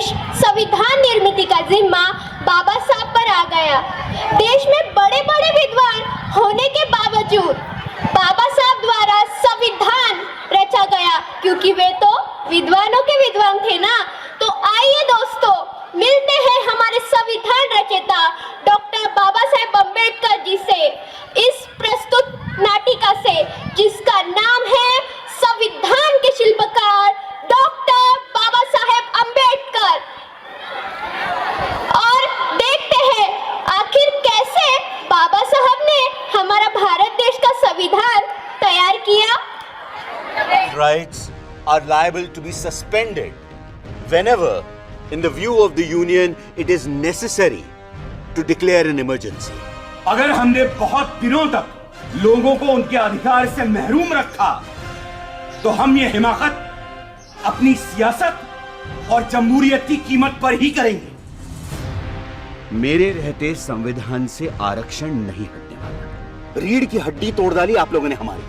देश संविधान निर्मित का जिम्मा बाबा साहब पर आ गया। देश में बड़े बड़े विद्वान होने के बावजूद बाबा साहब द्वारा संविधान रचा गया, क्योंकि वे तो विद्वानों के विद्वान थे ना। तो आइए दोस्तों, मिलते हैं हमारे संविधान रचयिता डॉक्टर बाबा साहेब अम्बेडकर जी से इस प्रस्तुत नाटिका से, जिसका नाम है संविधान के शिल्पकार डॉक्टर बाबा साहेब अम्बेडकर। और देखते हैं आखिर कैसे बाबा साहब ने हमारा भारत देश का संविधान तैयार किया। Rights are liable to be suspended whenever, in the view of the Union, it is necessary to declare an emergency. अगर हमने बहुत दिनों तक लोगों को उनके अधिकार से महरूम रखा, तो हम ये हिमाकत अपनी सियासत और जमहूरियत की कीमत पर ही करेंगे। मेरे रहते संविधान से आरक्षण नहीं हटने वाला। रीढ़ की हड्डी तोड़ डाली आप लोगों ने हमारी,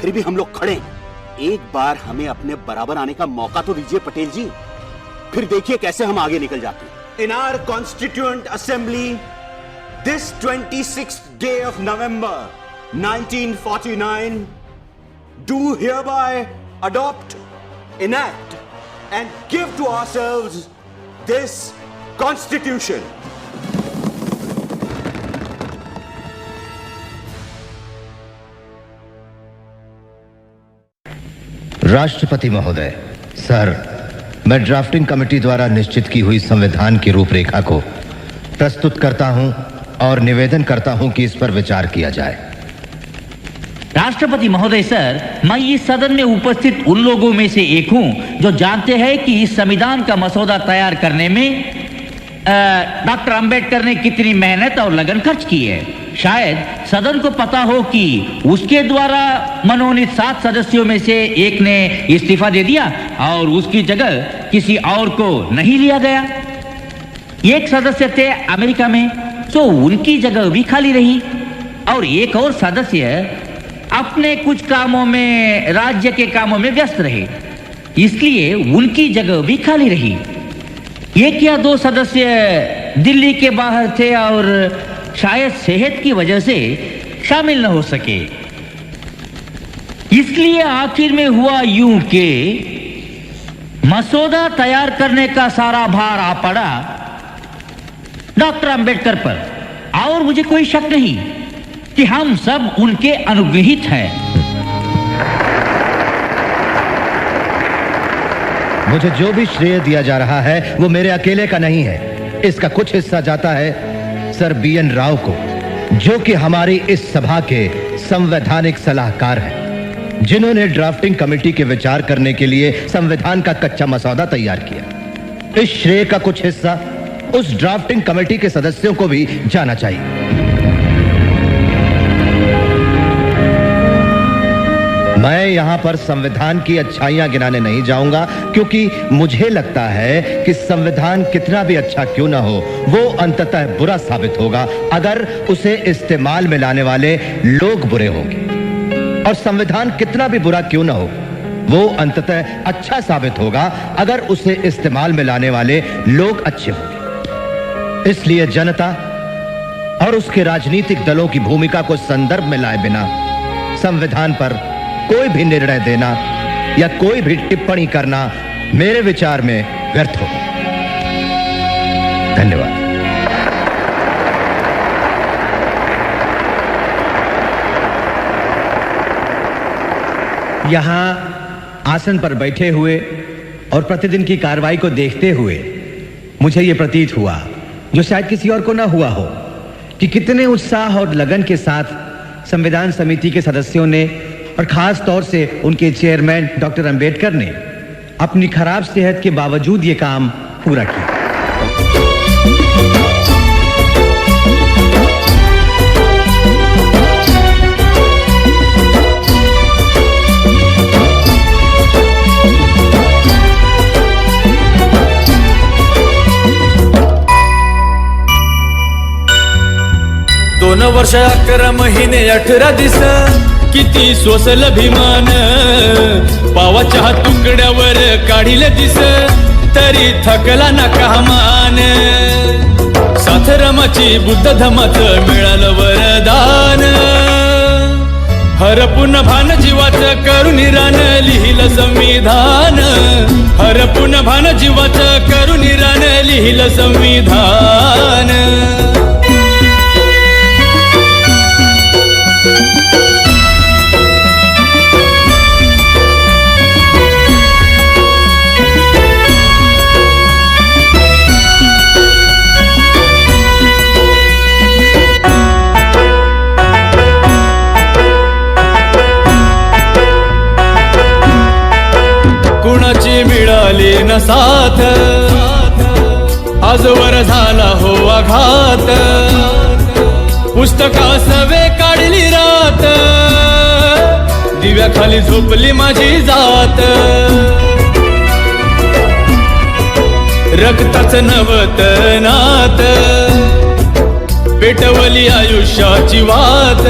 फिर भी हम लोग खड़े हैं। एक बार हमें अपने बराबर आने का मौका तो दीजिए पटेल जी, फिर देखिए कैसे हम आगे निकल जाते हैं। In our Constituent Assembly, this 26th day of November 1949, do hereby adopt, enact, and give to ourselves this Constitution. राष्ट्रपति महोदय, सर, मैं ड्राफ्टिंग कमेटी द्वारा निश्चित की हुई संविधान की रूपरेखा को प्रस्तुत करता हूं और निवेदन करता हूं कि इस पर विचार किया जाए। राष्ट्रपति महोदय सर, मैं इस सदन में उपस्थित उन लोगों में से एक हूं जो जानते हैं कि इस संविधान का मसौदा तैयार करने में डॉक्टर अंबेडकर ने कितनी मेहनत और लगन खर्च की है। शायद सदन को पता हो कि उसके द्वारा मनोनीत 7 सदस्यों में से एक ने इस्तीफा दे दिया और उसकी जगह किसी और को नहीं लिया गया। एक सदस्य थे अमेरिका में, तो उनकी जगह भी खाली रही, और एक और सदस्य अपने कुछ कामों में, राज्य के कामों में व्यस्त रहे, इसलिए उनकी जगह भी खाली रही। एक या 2 सदस्य दिल्ली के बाहर थे और शायद सेहत की वजह से शामिल न हो सके। इसलिए आखिर में हुआ यूं कि मसौदा तैयार करने का सारा भार आ पड़ा डॉक्टर अंबेडकर पर, और मुझे कोई शक नहीं कि हम सब उनके अनुग्रहित हैं। मुझे जो भी श्रेय दिया जा रहा है वो मेरे अकेले का नहीं है। इसका कुछ हिस्सा जाता है सर BN राव को, जो कि हमारी इस सभा के संवैधानिक सलाहकार हैं, जिन्होंने ड्राफ्टिंग कमेटी के विचार करने के लिए संविधान का कच्चा मसौदा तैयार किया। इस श्रेय का कुछ हिस्सा उस ड्राफ्टिंग कमेटी के सदस्यों को भी जाना चाहिए। मैं यहां पर संविधान की अच्छाइयां गिनाने नहीं जाऊंगा, क्योंकि मुझे लगता है कि संविधान कितना भी अच्छा क्यों ना हो, वो अंततः बुरा साबित होगा अगर उसे इस्तेमाल में लाने वाले लोग बुरे होंगे, और संविधान कितना भी बुरा क्यों ना हो, वो अंततः अच्छा साबित होगा अगर उसे इस्तेमाल में लाने वाले लोग अच्छे होंगे। इसलिए जनता और उसके राजनीतिक दलों की भूमिका को संदर्भ में लाए बिना संविधान पर कोई भी निर्णय देना या कोई भी टिप्पणी करना मेरे विचार में व्यर्थ होगा। धन्यवाद। यहां आसन पर बैठे हुए और प्रतिदिन की कार्रवाई को देखते हुए मुझे यह प्रतीत हुआ, जो शायद किसी और को ना हुआ हो, कि कितने उत्साह और लगन के साथ संविधान समिति के सदस्यों ने और खास तौर से उनके चेयरमैन डॉक्टर अंबेडकर ने अपनी खराब सेहत के बावजूद ये काम पूरा किया। दोन वर्ष 11 महिने 18 दिवस किती सोसल अभिमान, पावाच्या तुकड्यावर काढील दिस तरी थकला ना कामान साथरमाची बुद्ध धमाचं मिळालं वरदान हरपून भान जीवाचं करून रान लिहिलं संविधान हरपून भान जीवाचं करून रान लिहिलं संविधान कुणाची मिळाली न साथ आजवर झाला हो आघात पुस्तकास वे काढली रात दिव्याखाली झोपली माझी जात रक्ताच नवत नात पेटवली आयुष्याची वात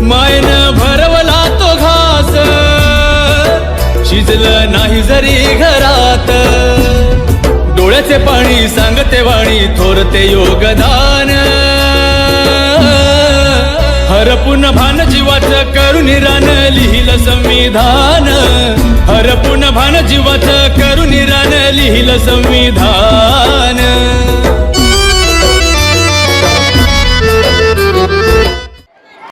मायन भरवला तो घास शिजलं नाही जरी घरात डोळ्याचे पाणी सांगते वाणी थोरते योगदान हरपून भान जीवाचं करून रान लिहिलं संविधान हरपून भान जीवाचं करून रान लिहिलं संविधान